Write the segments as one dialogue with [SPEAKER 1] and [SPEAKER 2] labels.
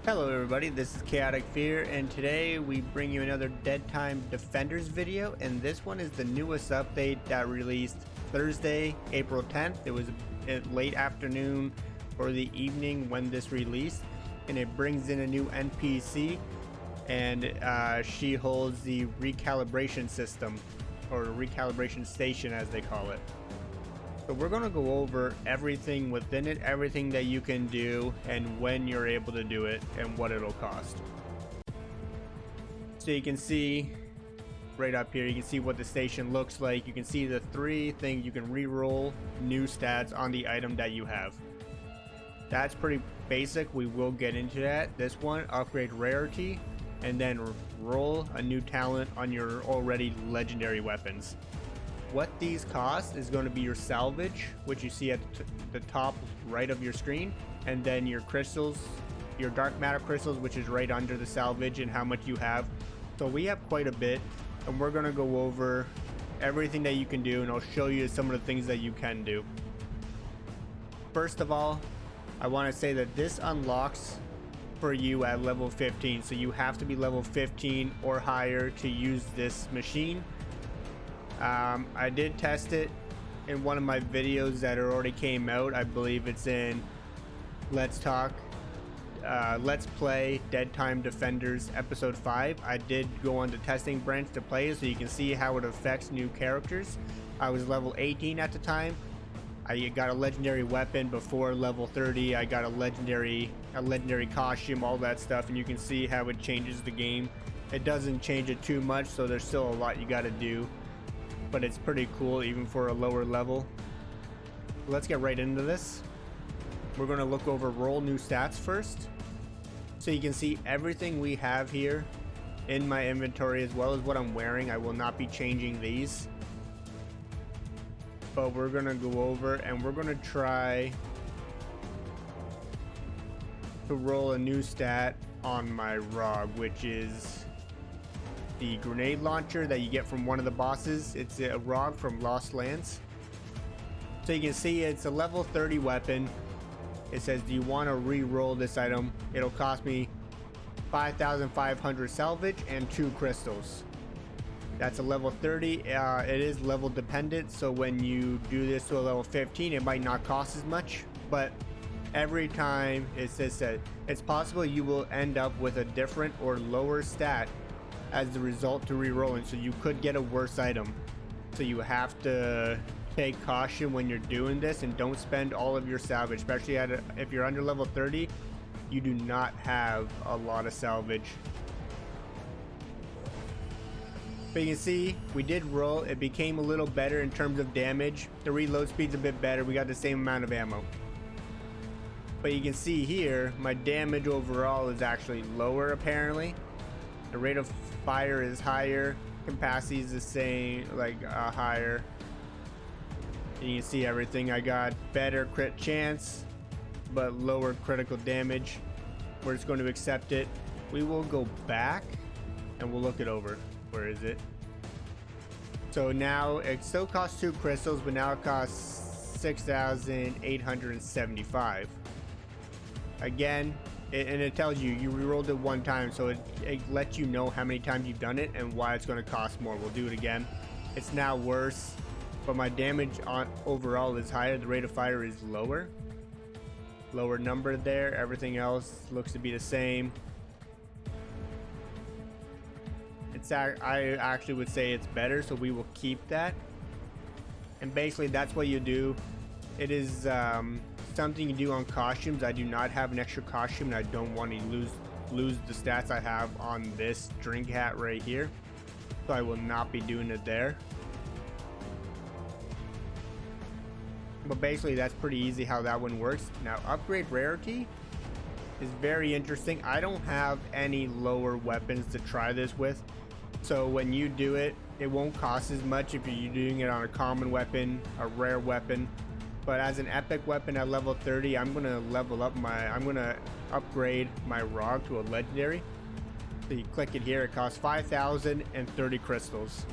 [SPEAKER 1] Hello everybody, this is Chaotic Fear, and today we bring you another Deadtime Defenders video, and this one is the newest update that released Thursday, April 10th. It was late afternoon or the evening when this released, and it brings in a new NPC, and she holds the Recalibration System, or Recalibration Station as they call it. So we're going to go over everything within it, everything that you can do, and when you're able to do it, and what it'll cost. So you can see right up here, you can see what the station looks like. You can see the three things you can re-roll new stats on the item that you have. That's pretty basic. We will get into that. This one, upgrade rarity, and then roll a new talent on your already legendary weapons. What these cost is going to be your salvage, which you see at the top right of your screen, and then your crystals, your dark matter crystals, which is right under the salvage, and how much you have. So we have quite a bit, and we're going to go over everything that you can do, and I'll show you some of the things that you can do. First of all, I want to say that this unlocks for you at level 15, so you have to be level 15 or higher to use this machine. I did test it in one of my videos that already came out. I believe it's in Let's Play Deadtime Defenders episode 5. I did go on the testing branch to play it so you can see how it affects new characters. I was level 18 at the time. I got a legendary weapon before level 30. I got a legendary costume, all that stuff, and you can see how it changes the game. It doesn't change it too much, so there's still a lot you got to do, but it's pretty cool even for a lower level. Let's get right into this. We're going to look over roll new stats first, so you can see everything we have here in my inventory as well as what I'm wearing. I will not be changing these, but we're going to go over and we're going to try to roll a new stat on my ROG, which is the grenade launcher that you get from one of the bosses. It's a ROG from Lost Lands. So you can see it's a level 30 weapon. It says, do you want to re-roll this item? It'll cost me 5,500 salvage and 2 crystals. That's a level 30. It is level dependent, so when you do this to a level 15, it might not cost as much, but every time it says that it's possible you will end up with a different or lower stat as the result to re-rolling, so you could get a worse item. So you have to take caution when you're doing this and don't spend all of your salvage, especially if you're under level 30. You do not have a lot of salvage. But you can see we did roll. It became a little better in terms of damage. The reload speed's a bit better. We got the same amount of ammo. But you can see here my damage overall is actually lower apparently. The rate of fire is higher, capacity is the same, like higher. And you can see everything. I got better crit chance, but lower critical damage. We're just going to accept it. We will go back and we'll look it over. Where is it? So now it still costs 2 crystals, but now it costs 6,875. Again, and it tells you re-rolled it one time, so it lets you know how many times you've done it and why it's going to cost more. We'll do it again. It's now worse, but my damage on overall is higher. The rate of fire is lower number there. Everything else looks to be the same. I actually would say it's better, so we will keep that. And basically that's what you do. It is something you do on costumes. I do not have an extra costume, and I don't want to lose the stats I have on this drink hat right here, so I will not be doing it there. But basically that's pretty easy how that one works. Now upgrade rarity is very interesting. I don't have any lower weapons to try this with, so when you do it, it won't cost as much if you're doing it on a common weapon, a rare weapon. But as an epic weapon at level 30, I'm gonna upgrade my ROG to a legendary. So you click it here, it costs 5,030 crystals.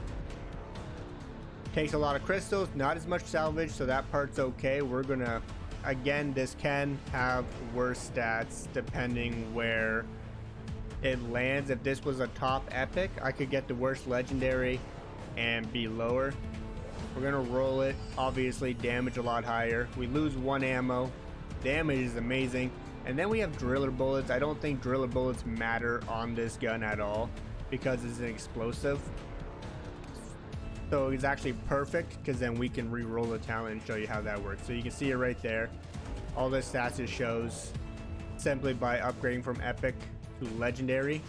[SPEAKER 1] Takes a lot of crystals, not as much salvage, so that part's okay. We're gonna again, this can have worse stats depending where it lands. If this was a top epic, I could get the worst legendary and be lower. We're gonna roll it. Obviously damage a lot higher. We lose 1 ammo. Damage is amazing. And then we have driller bullets. I don't think driller bullets matter on this gun at all because it's an explosive. So it's actually perfect because then we can re-roll the talent and show you how that works. So you can see it right there. All the stats it shows simply by upgrading from epic to legendary.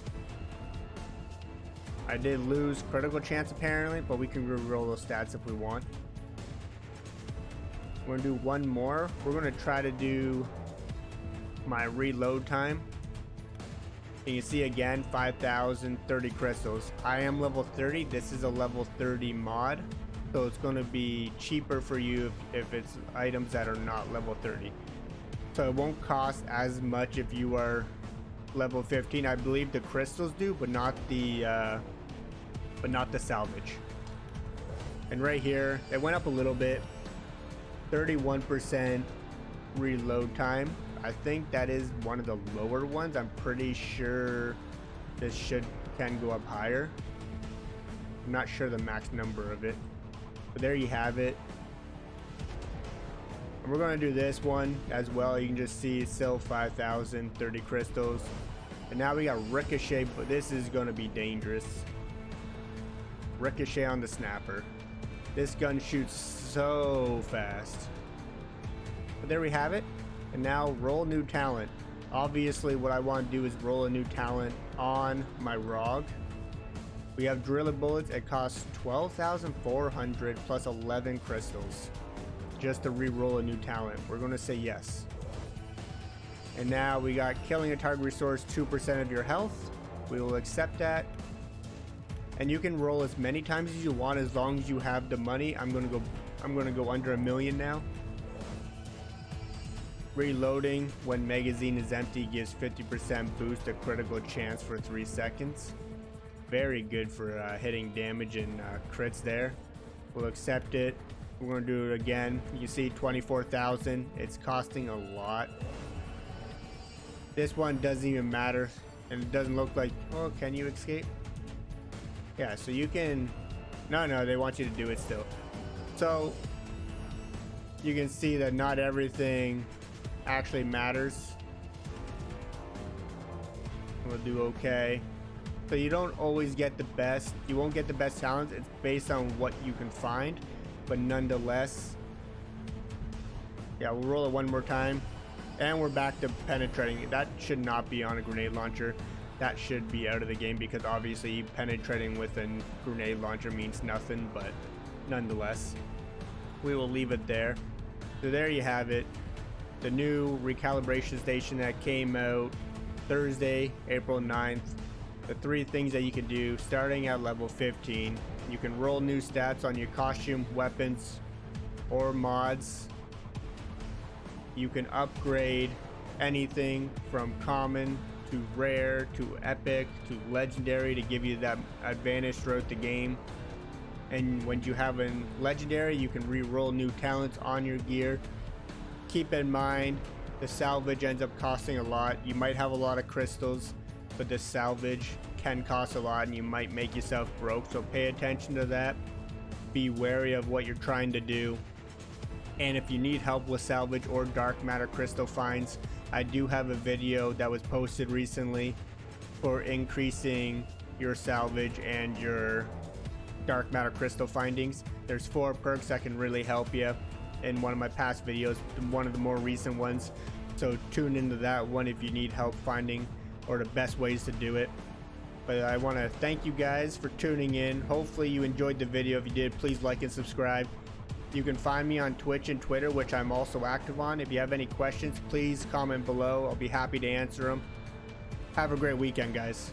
[SPEAKER 1] I did lose critical chance apparently, but we can re-roll those stats if we want. We're gonna do one more. We're gonna try to do my reload time. And you see again 5,030 crystals. I am level 30. This is a level 30 mod, so it's going to be cheaper for you if it's items that are not level 30. So it won't cost as much if you are level 15. I believe the crystals do, but not the salvage. And right here it went up a little bit. 31% reload time. I think that is one of the lower ones. I'm pretty sure this can go up higher. I'm not sure the max number of it, but there you have it. And we're going to do this one as well. You can just see still 5,030 crystals. And now we got ricochet, but this is going to be dangerous. Ricochet on the snapper. This gun shoots so fast. But there we have it. And now roll new talent. Obviously what I want to do is roll a new talent on my ROG. We have driller bullets. It costs 12,400 plus 11 crystals just to re-roll a new talent. We're going to say yes. And now we got killing a target restores 2% of your health. We will accept that. And you can roll as many times as you want as long as you have the money. I'm going to go under 1 million now. Reloading when magazine is empty gives 50% boost to critical chance for 3 seconds. Very good for hitting damage and crits there. We'll accept it. We're going to do it again. You see 24,000. It's costing a lot. This one doesn't even matter. And it doesn't look like... Oh, can you escape? Yeah, so you can... No, they want you to do it still. So you can see that not everything actually matters. We'll do okay. So you don't always get the best. You won't get the best talents. It's based on what you can find, but nonetheless. Yeah, we'll roll it one more time, and we're back to penetrating. That should not be on a grenade launcher. That should be out of the game because obviously penetrating with a grenade launcher means nothing, but nonetheless, we will leave it there. So there you have it. The new Recalibration Station that came out Thursday, April 9th. The 3 things that you can do starting at level 15. You can roll new stats on your costume, weapons, or mods. You can upgrade anything from common to rare to epic to legendary to give you that advantage throughout the game. And when you have a legendary, you can re-roll new talents on your gear. Keep in mind, the salvage ends up costing a lot. You might have a lot of crystals, but the salvage can cost a lot and you might make yourself broke. So pay attention to that. Be wary of what you're trying to do. And if you need help with salvage or dark matter crystal finds, I do have a video that was posted recently for increasing your salvage and your dark matter crystal findings. There's 4 perks that can really help you in one of my past videos, one of the more recent ones. So tune into that one if you need help finding or the best ways to do it. But I want to thank you guys for tuning in. Hopefully you enjoyed the video. If you did, please like and subscribe. You can find me on Twitch and Twitter, which I'm also active on. If you have any questions, please comment below. I'll be happy to answer them. Have a great weekend, guys.